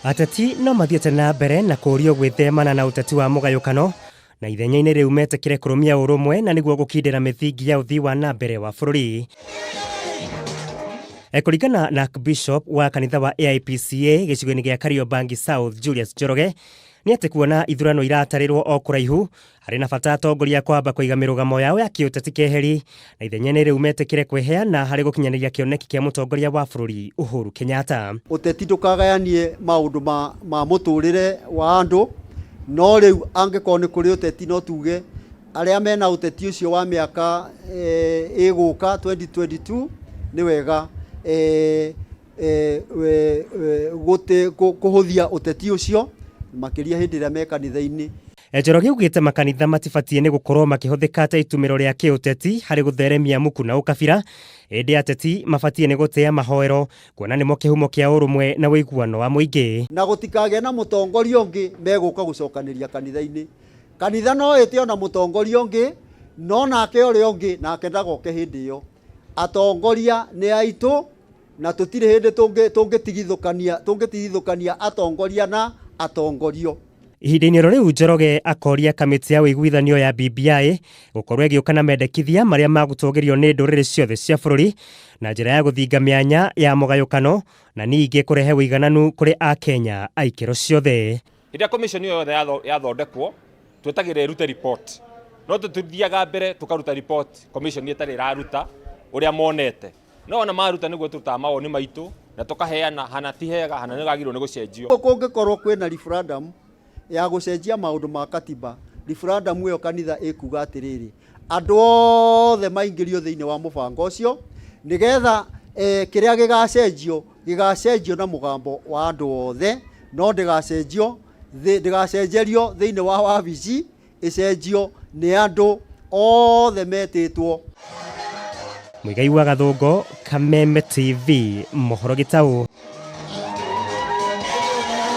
Ateti no mathiete na mbere na kuurio gwithemana na uteti wa mugayukano na ithenya-ini riu metekire kurumia urumwe na niguo gukindira mithingi ya uthii wa na mbere wa bururi. Kuringana na Bishop wa kanitha wa AIPCA gicigo-ini gia Kariobangi South Julius Njoroge ni ati kuona ithurano iratarirwo o kuraihu hari na bata atongoria kwamba kuiga mirugamo yao ya kiuteti keheri na ithenya-ini riu metekire kweheana hari gukinyaniria kioneki kia mutongoria wa bururi Uhuru Kenyatta. Uteti ndukagayanie maundu ma muturire wa andu no riu angikorwo ni kuri uteti no tuge aria mena uteti ucio wa miaka iguka 2022 ni wega kuhuthia uteti ucio makiria hindi ria me kanitha-ini. Njoroge ugite makanitha matibatie ni gukorwo makihuthika ta itumiro ria kiuteti hari gutheremia muku na ukabira, indi ateti mabatie ni gutea mahoero kuona nimo kihumo kia urumwe na wiguano wa muingi na gutikage na mutongoria ungi meguka gucokaniria kanitha-ini. Kanitha no ite na mutongoria ungi no nake uri ungi nake ndagoke hindi iyo. Atongoria ni aitu na tutire hindi tungitithukania atongoria na atongorio. Ihinda-ini riu Njoroge akoria kamiti ya wiguithanio ya BBI gukorwo igiuka na mendekithia maria magutogerio ni nduriri ciothe cia bururi na njira ya guthinga mianya ya mugayukano na ningi kurehe wigananu kuri Akenya aikiro ciothe. Ida commission yothe yathondekwo twetagire irute report no tutithiaga mbere tukaruta report commission itari iraruta uria monete no ona maruta niguo turuta mawoni maitu na tukaheana hana tihega hana nigagirwo ni gucenjio. Kungikorwo kwina referendum ya gucenjia maundu ma katiba, referendum iyo kanitha ikuga atiriri andu othe maingirio thiini wa mubango ucio nigetha kiria gigacenjio na mugambo wa andu othe no ndigacenjerio thiini wa wabici icenjio ni andu othe metitwo. Muigai wa Gathungo, Kameme TV, mohoro gitau.